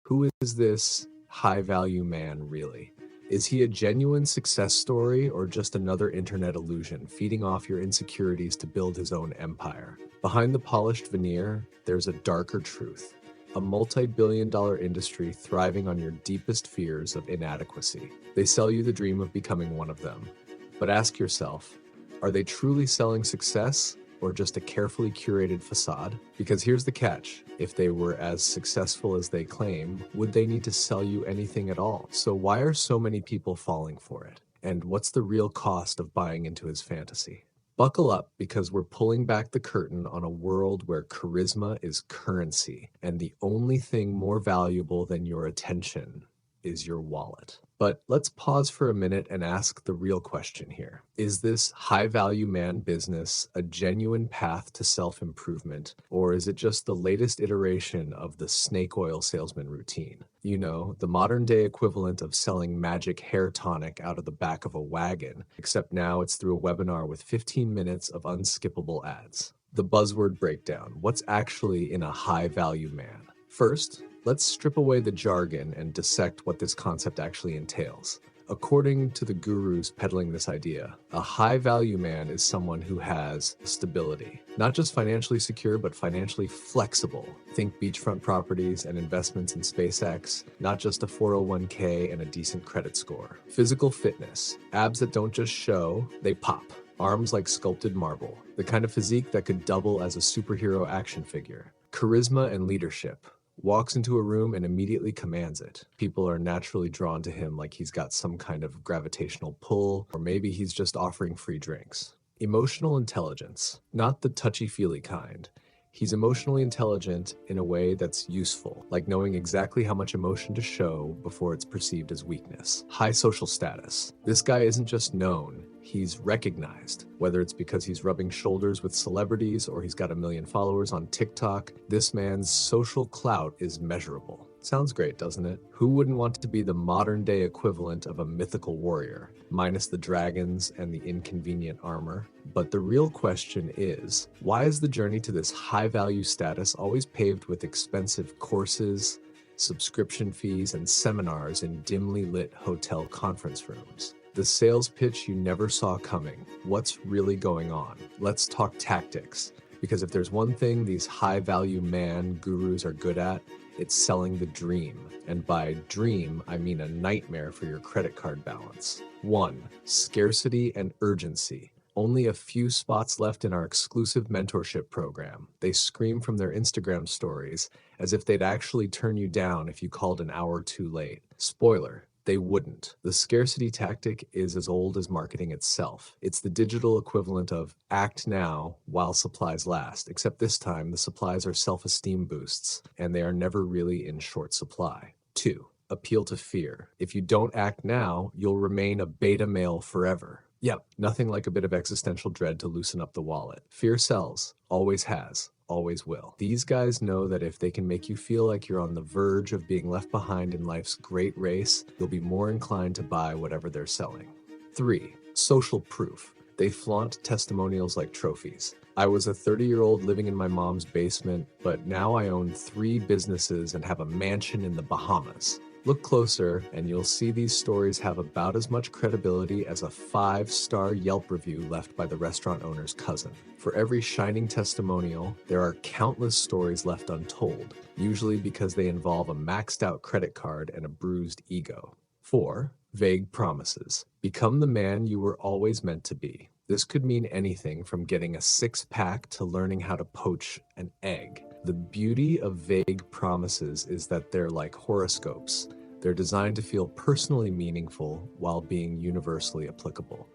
Who is this high value man really? Is he a genuine success story or just another internet illusion feeding off your insecurities to build his own empire? Behind the polished veneer, there's a darker truth. A multi-billion-dollar industry thriving on your deepest fears of inadequacy. They sell you the dream of becoming one of them. But ask yourself, are they truly selling success or just a carefully curated facade? Because here's the catch. If they were as successful as they claim, would they need to sell you anything at all? So why are so many people falling for it? And what's the real cost of buying into his fantasy? Buckle up, because we're pulling back the curtain on a world where charisma is currency, and the only thing more valuable than your attention is your wallet. But let's pause for a minute and ask the real question here. Is this high-value man business a genuine path to self-improvement, or is it just the latest iteration of the snake oil salesman routine? You know, the modern-day equivalent of selling magic hair tonic out of the back of a wagon, except now it's through a webinar with 15 minutes of unskippable ads. The buzzword breakdown. What's actually in a high-value man? First, let's strip away the jargon and dissect what this concept actually entails. According to the gurus peddling this idea, a high-value man is someone who has stability. Not just financially secure, but financially flexible. Think beachfront properties and investments in SpaceX, not just a 401k and a decent credit score. Physical fitness. Abs that don't just show, they pop. Arms like sculpted marble. The kind of physique that could double as a superhero action figure. Charisma and leadership. Walks into a room and immediately commands it. People are naturally drawn to him like he's got some kind of gravitational pull, or maybe he's just offering free drinks. Emotional intelligence, not the touchy-feely kind. He's emotionally intelligent in a way that's useful, like knowing exactly how much emotion to show before it's perceived as weakness. High social status. This guy isn't just known, he's recognized. Whether it's because he's rubbing shoulders with celebrities or he's got 1 million followers on TikTok, this man's social clout is measurable. Sounds great, doesn't it? Who wouldn't want to be the modern-day equivalent of a mythical warrior, minus the dragons and the inconvenient armor? But the real question is, why is the journey to this high-value status always paved with expensive courses, subscription fees, and seminars in dimly lit hotel conference rooms? The sales pitch you never saw coming. What's really going on? Let's talk tactics. Because if there's one thing these high-value man gurus are good at, it's selling the dream. And by dream, I mean a nightmare for your credit card balance. 1. Scarcity and urgency. Only a few spots left in our exclusive mentorship program. They scream from their Instagram stories as if they'd actually turn you down if you called an hour too late. Spoiler. They wouldn't. The scarcity tactic is as old as marketing itself. It's the digital equivalent of act now while supplies last, except this time the supplies are self-esteem boosts, and they are never really in short supply. 2. Appeal to fear. If you don't act now, you'll remain a beta male forever. Yep, nothing like a bit of existential dread to loosen up the wallet. Fear sells, always has. Always will. These guys know that if they can make you feel like you're on the verge of being left behind in life's great race, you'll be more inclined to buy whatever they're selling. 3. Social proof. They flaunt testimonials like trophies. I was a 30-year-old living in my mom's basement, but now I own 3 businesses and have a mansion in the Bahamas. Look closer, and you'll see these stories have about as much credibility as a 5-star Yelp review left by the restaurant owner's cousin. For every shining testimonial, there are countless stories left untold, usually because they involve a maxed-out credit card and a bruised ego. 4. Vague promises. Become the man you were always meant to be. This could mean anything from getting a 6-pack to learning how to poach an egg. The beauty of vague promises is that they're like horoscopes. They're designed to feel personally meaningful while being universally applicable.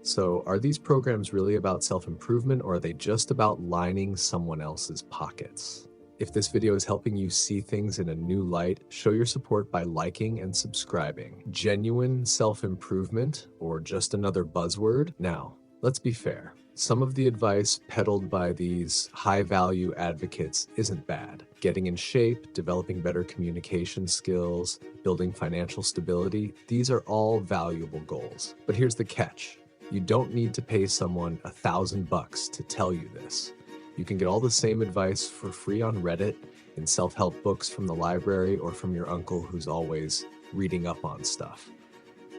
So are these programs really about self-improvement, or are they just about lining someone else's pockets? If this video is helping you see things in a new light, show your support by liking and subscribing. Genuine self-improvement, or just another buzzword? Now, let's be fair. Some of the advice peddled by these high-value advocates isn't bad. Getting in shape, developing better communication skills, building financial stability, these are all valuable goals. But here's the catch. You don't need to pay someone $1,000 to tell you this. You can get all the same advice for free on Reddit, in self-help books from the library or from your uncle who's always reading up on stuff.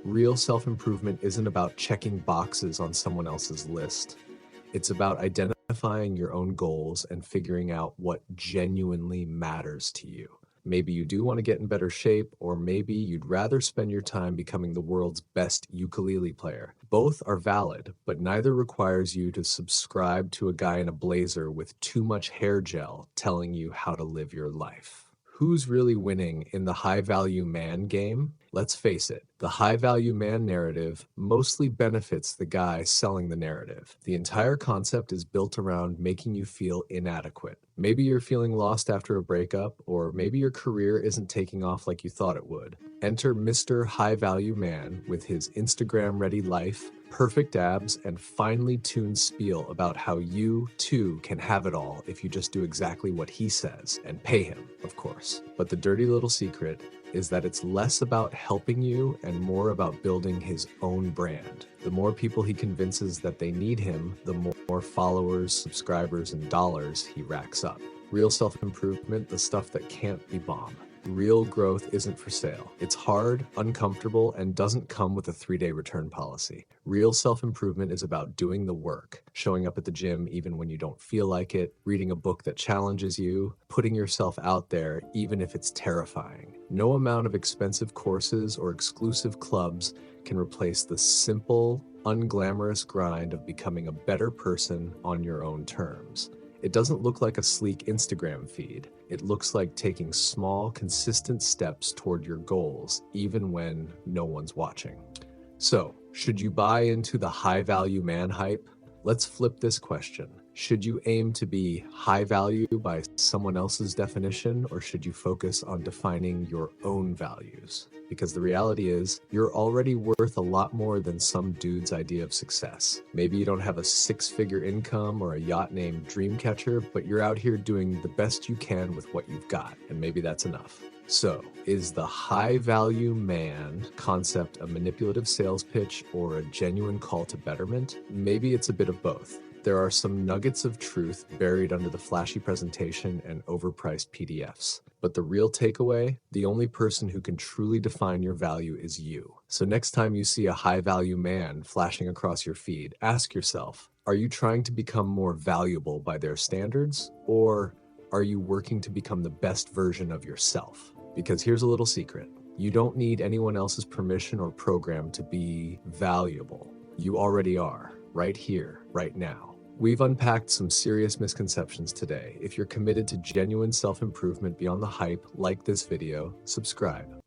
Real self-improvement isn't about checking boxes on someone else's list. It's about identifying your own goals and figuring out what genuinely matters to you. Maybe you do want to get in better shape, or maybe you'd rather spend your time becoming the world's best ukulele player. Both are valid, but neither requires you to subscribe to a guy in a blazer with too much hair gel telling you how to live your life. Who's really winning in the high-value man game? Let's face it, the high-value man narrative mostly benefits the guy selling the narrative. The entire concept is built around making you feel inadequate. Maybe you're feeling lost after a breakup, or maybe your career isn't taking off like you thought it would. Enter Mr. High-Value Man with his Instagram-ready life, perfect abs, and finely tuned spiel about how you, too, can have it all if you just do exactly what he says, and pay him, of course. But the dirty little secret is that it's less about helping you and more about building his own brand. The more people he convinces that they need him, the more followers, subscribers, and dollars he racks up. Real self-improvement, the stuff that can't be bought. Real growth isn't for sale. It's hard, uncomfortable, and doesn't come with a 3-day return policy. Real self-improvement is about doing the work, showing up at the gym even when you don't feel like it, reading a book that challenges you, putting yourself out there even if it's terrifying. No amount of expensive courses or exclusive clubs can replace the simple, unglamorous grind of becoming a better person on your own terms. It doesn't look like a sleek Instagram feed. It looks like taking small, consistent steps toward your goals, even when no one's watching. So, should you buy into the high-value man hype? Let's flip this question. Should you aim to be high value by someone else's definition, or should you focus on defining your own values? Because the reality is, you're already worth a lot more than some dude's idea of success. Maybe you don't have a 6-figure income or a yacht named Dreamcatcher, but you're out here doing the best you can with what you've got, and maybe that's enough. So, is the high-value man concept a manipulative sales pitch or a genuine call to betterment? Maybe it's a bit of both. There are some nuggets of truth buried under the flashy presentation and overpriced PDFs. But the real takeaway, the only person who can truly define your value is you. So next time you see a high-value man flashing across your feed, ask yourself, are you trying to become more valuable by their standards? Or are you working to become the best version of yourself? Because here's a little secret. You don't need anyone else's permission or program to be valuable. You already are, right here, right now. We've unpacked some serious misconceptions today. If you're committed to genuine self-improvement beyond the hype, like this video, subscribe.